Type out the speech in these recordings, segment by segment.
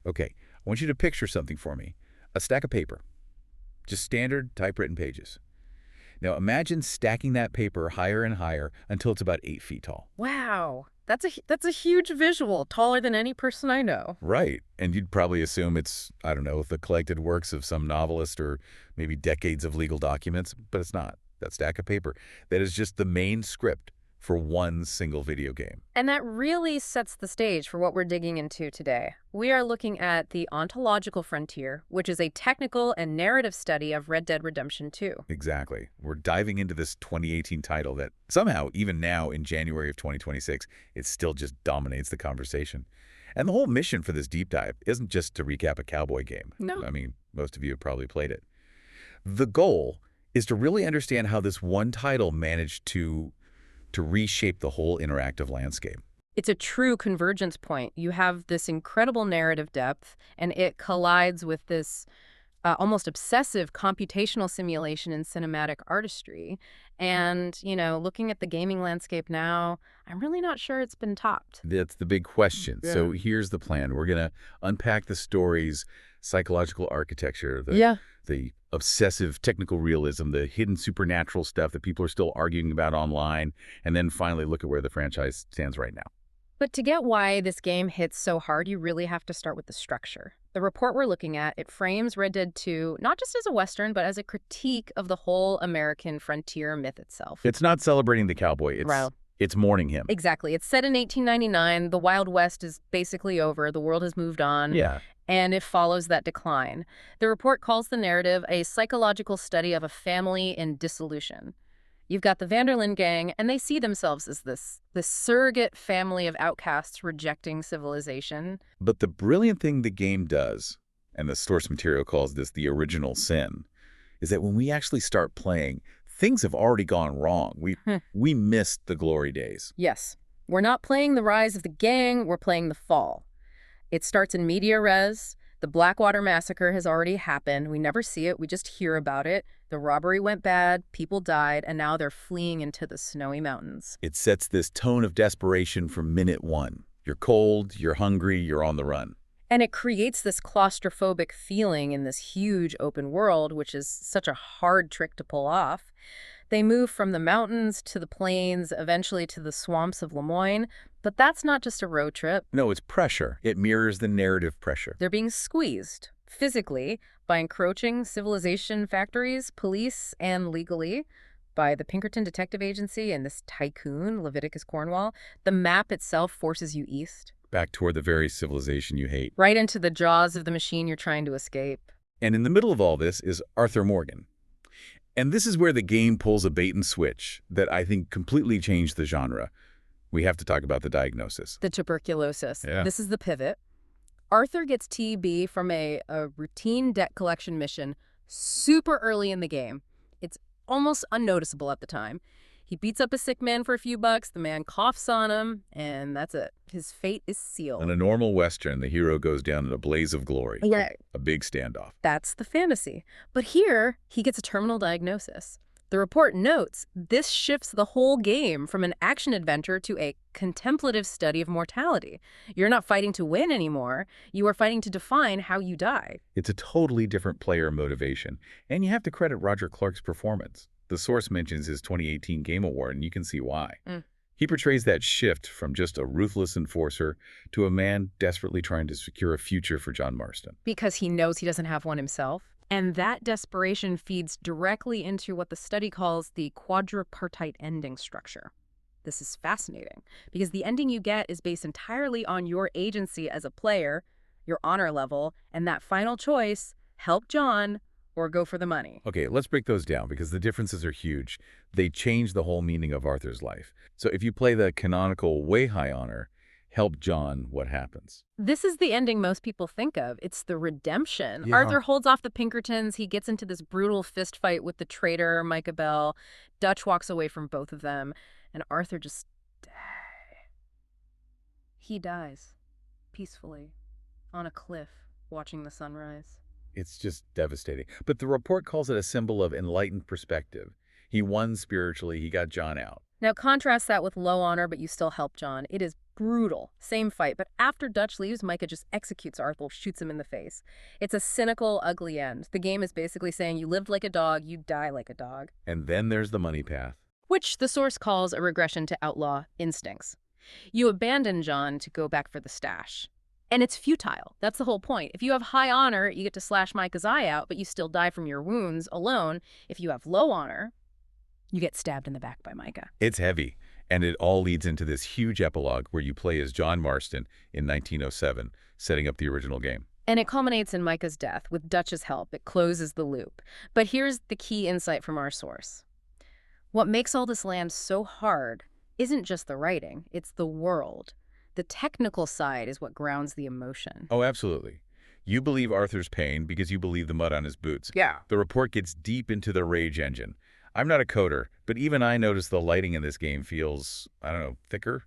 Okay, I want you to picture something for me. A stack of paper. Just standard typewritten pages. Now imagine stacking that paper higher and higher until it's about 8 feet tall. Wow. That's a huge visual, taller than any person I know. Right. And you'd probably assume it's, I don't know, the collected works of some novelist or maybe decades of legal documents, but it's not. That stack of paper. That is just the main script for one single video game. And that really sets the stage for what we're digging into today. We are looking at the ontological frontier, which is a technical and narrative study of Red Dead Redemption 2. Exactly. We're diving into this 2018 title that somehow, even now in January of 2026, it still just dominates the conversation. And the whole mission for this deep dive isn't just to recap a cowboy game. No. I mean, most of you have probably played it. The goal is to really understand how this one title managed to reshape the whole interactive landscape. It's a true convergence point. You have this incredible narrative depth, and it collides with this almost obsessive computational simulation and cinematic artistry. And, looking at the gaming landscape now, I'm really not sure it's been topped. That's the big question. Yeah. So here's the plan. We're going to unpack the story's psychological architecture, the obsessive technical realism, the hidden supernatural stuff that people are still arguing about online, and then finally look at where the franchise stands right now. But to get why this game hits so hard, you really have to start with the structure. The report we're looking at, it frames Red Dead 2 not just as a Western, but as a critique of the whole American frontier myth itself. It's not celebrating the cowboy. Well, It's mourning him. exactly. It's set in 1899. The Wild West is basically over. The world has moved on. Yeah. And it follows that decline. The report calls the narrative a psychological study of a family in dissolution. You've got the Vanderlyn gang, and they see themselves as this surrogate family of outcasts rejecting civilization. But the brilliant thing the game does, and the source material calls this the original sin, is that when we actually start playing, things have already gone wrong. We missed the glory days. Yes, we're not playing the rise of the gang, we're playing the fall. It starts in media res. The Blackwater Massacre has already happened. We never see it, we just hear about it. The robbery went bad, people died, and now they're fleeing into the snowy mountains. It sets this tone of desperation from minute one. You're cold, you're hungry, you're on the run. And it creates this claustrophobic feeling in this huge open world, which is such a hard trick to pull off. They move from the mountains to the plains, eventually to the swamps of Lemoyne. But that's not just a road trip. No, it's pressure. It mirrors the narrative pressure. They're being squeezed, physically, by encroaching civilization factories, police, and legally, by the Pinkerton Detective Agency and this tycoon, Leviticus Cornwall. The map itself forces you east. Back toward the very civilization you hate. Right into the jaws of the machine you're trying to escape. And in the middle of all this is Arthur Morgan. And this is where the game pulls a bait and switch that I think completely changed the genre. We have to talk about the diagnosis. The tuberculosis. Yeah. This is the pivot. Arthur gets TB from a routine debt collection mission super early in the game. It's almost unnoticeable at the time. He beats up a sick man for a few bucks, the man coughs on him, and that's it. His fate is sealed. In a normal Western, the hero goes down in a blaze of glory. Yeah. A big standoff. That's the fantasy. But here, he gets a terminal diagnosis. The report notes this shifts the whole game from an action-adventure to a contemplative study of mortality. You're not fighting to win anymore. You are fighting to define how you die. It's a totally different player motivation, and you have to credit Roger Clark's performance. The source mentions his 2018 Game Award, and you can see why. He portrays that shift from just a ruthless enforcer to a man desperately trying to secure a future for John Marston. Because he knows he doesn't have one himself. And that desperation feeds directly into what the study calls the quadripartite ending structure. This is fascinating, because the ending you get is based entirely on your agency as a player, your honor level, and that final choice, help John or go for the money. Okay, let's break those down because the differences are huge. They change the whole meaning of Arthur's life. So if you play the canonical way high honor, help John, what happens? This is the ending most people think of. It's the redemption. Yeah. Arthur holds off the Pinkertons. He gets into this brutal fist fight with the traitor, Micah Bell. Dutch walks away from both of them. And Arthur just... he dies. Peacefully. On a cliff, watching the sunrise. It's just devastating. But the report calls it a symbol of enlightened perspective. He won spiritually. He got John out. Now contrast that with low honor, but you still help John. It is Brutal. Same fight, but after Dutch leaves, Micah just executes Arthur, shoots him in the face. It's a cynical, ugly end. The game is basically saying you lived like a dog, you die like a dog. And then there's the money path. Which the source calls a regression to outlaw instincts. You abandon John to go back for the stash. And it's futile. That's the whole point. If you have high honor, you get to slash Micah's eye out, but you still die from your wounds alone. If you have low honor, you get stabbed in the back by Micah. It's heavy, and it all leads into this huge epilogue where you play as John Marston in 1907, setting up the original game. And it culminates in Micah's death. With Dutch's help, it closes the loop. But here's the key insight from our source. What makes all this land so hard isn't just the writing, it's the world. The technical side is what grounds the emotion. Oh, absolutely. You believe Arthur's pain because you believe the mud on his boots. Yeah. The report gets deep into the rage engine. I'm not a coder, but even I notice the lighting in this game feels, I don't know, thicker,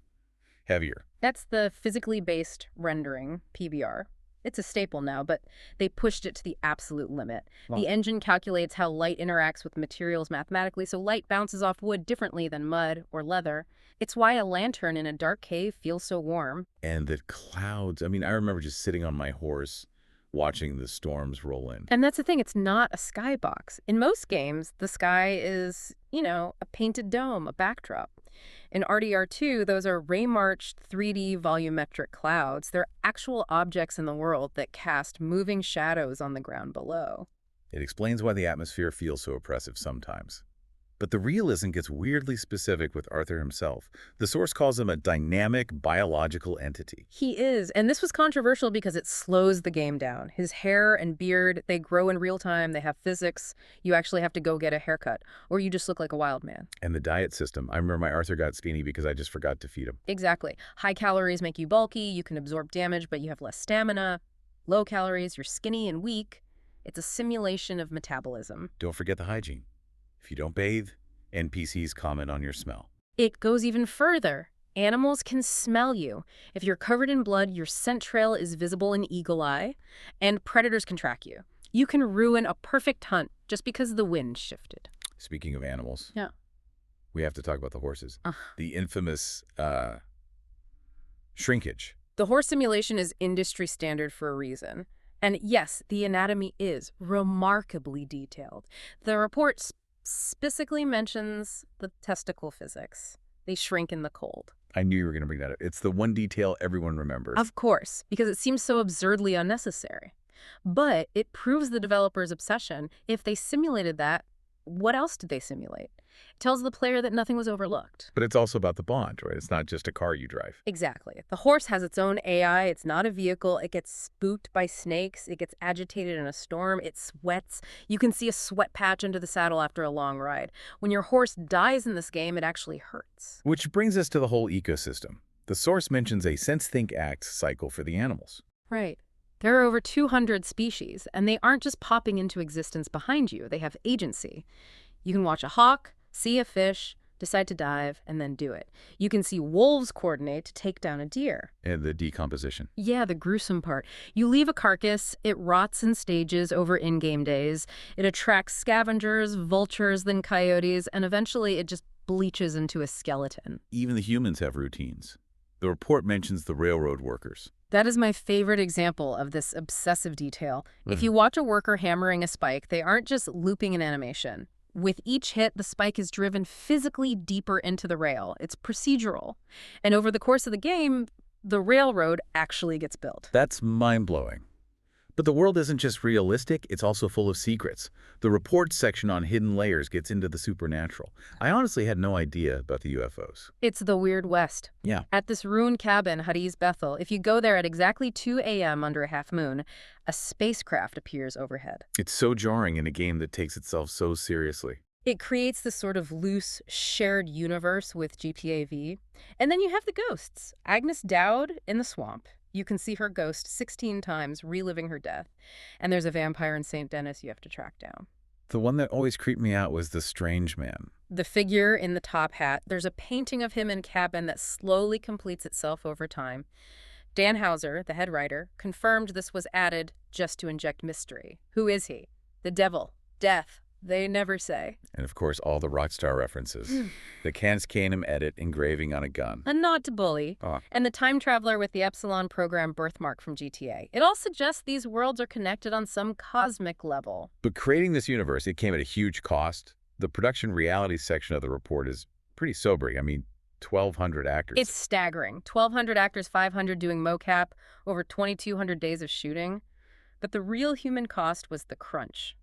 heavier. That's the physically based rendering, PBR. It's a staple now, but they pushed it to the absolute limit. Wow. The engine calculates how light interacts with materials mathematically, so light bounces off wood differently than mud or leather. It's why a lantern in a dark cave feels so warm. And the clouds, I mean, I remember just sitting on my horse watching the storms roll in. And that's the thing, it's not a skybox. In most games, the sky is, a painted dome, a backdrop. In RDR2, those are ray-marched 3D volumetric clouds. They're actual objects in the world that cast moving shadows on the ground below. It explains why the atmosphere feels so oppressive sometimes. But the realism gets weirdly specific with Arthur himself. The source calls him a dynamic biological entity. He is, and this was controversial because it slows the game down. His hair and beard, they grow in real time, they have physics. You actually have to go get a haircut, or you just look like a wild man. And the diet system. I remember my Arthur got skinny because I just forgot to feed him. Exactly. High calories make you bulky, you can absorb damage, but you have less stamina. Low calories, you're skinny and weak. It's a simulation of metabolism. Don't forget the hygiene. If you don't bathe, NPCs comment on your smell. It goes even further. Animals can smell you. If you're covered in blood, your scent trail is visible in eagle eye, and predators can track you. You can ruin a perfect hunt just because the wind shifted. Speaking of animals, Yeah. we have to talk about the horses. The infamous shrinkage. The horse simulation is industry standard for a reason. And yes, the anatomy is remarkably detailed. The report specifically mentions the testicle physics. They shrink in the cold. I knew you were going to bring that up. It's the one detail everyone remembers. Of course, because it seems so absurdly unnecessary. But it proves the developer's obsession. If they simulated that, what else did they simulate? It tells the player that nothing was overlooked. But it's also about the bond, right? It's not just a car you drive. Exactly. The horse has its own AI. It's not a vehicle. It gets spooked by snakes. It gets agitated in a storm. It sweats. You can see a sweat patch under the saddle after a long ride. When your horse dies in this game, it actually hurts. Which brings us to the whole ecosystem. The source mentions a sense-think-act cycle for the animals. Right. There are over 200 species, and they aren't just popping into existence behind you. They have agency. You can watch a hawk, see a fish, decide to dive, and then do it. You can see wolves coordinate to take down a deer. And the decomposition. Yeah, the gruesome part. You leave a carcass, it rots in stages over in-game days. It attracts scavengers, vultures, then coyotes, and eventually it just bleaches into a skeleton. Even the humans have routines. The report mentions the railroad workers. That is my favorite example of this obsessive detail. If you watch a worker hammering a spike, they aren't just looping an animation. With each hit, the spike is driven physically deeper into the rail. It's procedural. And over the course of the game, the railroad actually gets built. That's mind-blowing. But the world isn't just realistic, it's also full of secrets. The report section on hidden layers gets into the supernatural. I honestly had no idea about the UFOs. It's the Weird West. Yeah. At this ruined cabin, Hades Bethel, if you go there at exactly 2 a.m. under a half moon, a spacecraft appears overhead. It's so jarring in a game that takes itself so seriously. It creates this sort of loose, shared universe with GTA V. And then you have the ghosts. Agnes Dowd in the swamp. You can see her ghost 16 times, reliving her death. And there's a vampire in St. Denis you have to track down. The one that always creeped me out was the strange man. The figure in the top hat, there's a painting of him in cabin that slowly completes itself over time. Dan Houser, the head writer, confirmed this was added just to inject mystery. Who is he? The devil, death, They never say. And of course, all the Rockstar references. The Canum edit engraving on a gun. A nod to Bully. Ah. And the time traveler with the Epsilon program birthmark from GTA. It all suggests these worlds are connected on some cosmic level. But creating this universe, it came at a huge cost. The production reality section of the report is pretty sobering. I mean, 1,200 actors. It's staggering. 1,200 actors, 500 doing mocap, over 2,200 days of shooting. But the real human cost was the crunch.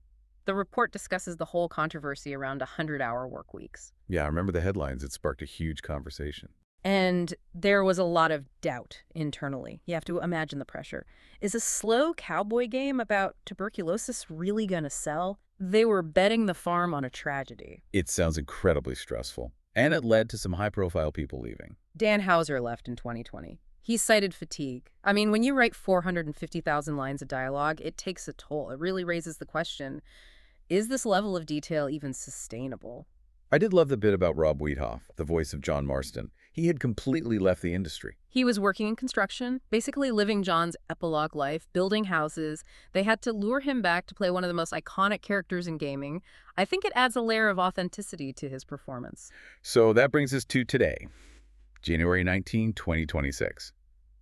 The report discusses the whole controversy around 100-hour work weeks. Yeah, I remember the headlines. It sparked a huge conversation. And there was a lot of doubt internally. You have to imagine the pressure. Is a slow cowboy game about tuberculosis really going to sell? They were betting the farm on a tragedy. It sounds incredibly stressful. And it led to some high-profile people leaving. Dan Houser left in 2020. He cited fatigue. I mean, when you write 450,000 lines of dialogue, it takes a toll. It really raises the question, is this level of detail even sustainable? I did love the bit about Rob Weedhoff, the voice of John Marston. He had completely left the industry. He was working in construction, basically living John's epilogue life, building houses. They had to lure him back to play one of the most iconic characters in gaming. I think it adds a layer of authenticity to his performance. So that brings us to today, January 19, 2026.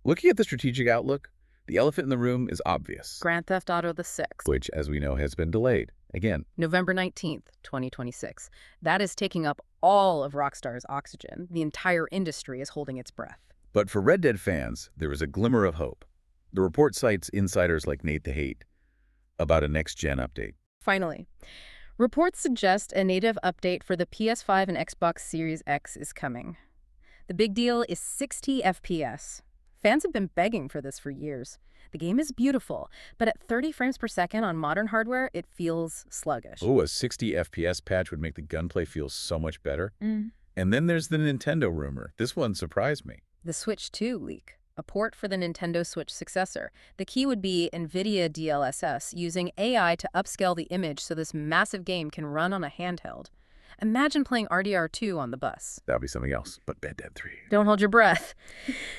Looking at the strategic outlook, the elephant in the room is obvious. Grand Theft Auto VI. Which, as we know, has been delayed. Again. November 19th, 2026. That is taking up all of Rockstar's oxygen. The entire industry is holding its breath. But for Red Dead fans, there is a glimmer of hope. The report cites insiders like Nate the Hate about a next-gen update. Finally, reports suggest a native update for the PS5 and Xbox Series X is coming. The big deal is 60 FPS. Fans have been begging for this for years. The game is beautiful, but at 30 frames per second on modern hardware, it feels sluggish. Oh, a 60 FPS patch would make the gunplay feel so much better. Mm. And then there's the Nintendo rumor. This one surprised me. The Switch 2 leak. A port for the Nintendo Switch successor. The key would be NVIDIA DLSS, using AI to upscale the image so this massive game can run on a handheld. Imagine playing RDR2 on the bus. That would be something else, but Red Dead 3. Don't hold your breath.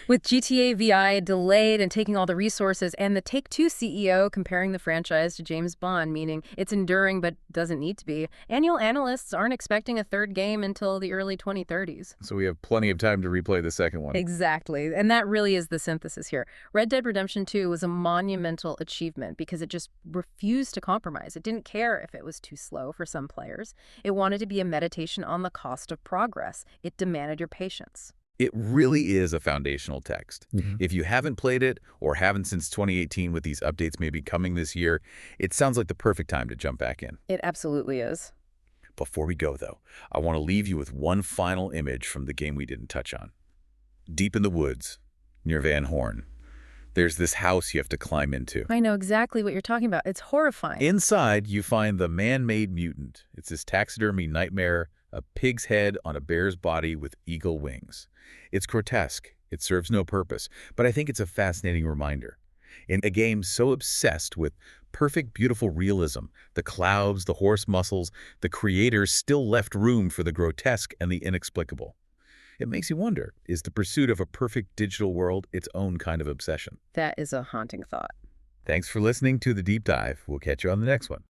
With GTA VI delayed and taking all the resources, and the Take-Two CEO comparing the franchise to James Bond, meaning it's enduring but doesn't need to be, annual analysts aren't expecting a third game until the early 2030s. So we have plenty of time to replay the second one. Exactly, and that really is the synthesis here. Red Dead Redemption 2 was a monumental achievement because it just refused to compromise. It didn't care if it was too slow for some players. It wanted to be a meditation on the cost of progress. It demanded your patience. It really is a foundational text. If you haven't played it or haven't since 2018 with these updates maybe coming this year, it sounds like the perfect time to jump back in. It absolutely is. Before we go, though, I want to leave you with one final image from the game we didn't touch on. Deep in the woods, near Van Horn, there's this house you have to climb into. I know exactly what you're talking about. It's horrifying. Inside, you find the man-made mutant. It's this taxidermy nightmare, a pig's head on a bear's body with eagle wings. It's grotesque. It serves no purpose, but I think it's a fascinating reminder. In a game so obsessed with perfect, beautiful realism, the clouds, the horse muscles, the creators still left room for the grotesque and the inexplicable. It makes you wonder, is the pursuit of a perfect digital world its own kind of obsession? That is a haunting thought. Thanks for listening to The Deep Dive. We'll catch you on the next one.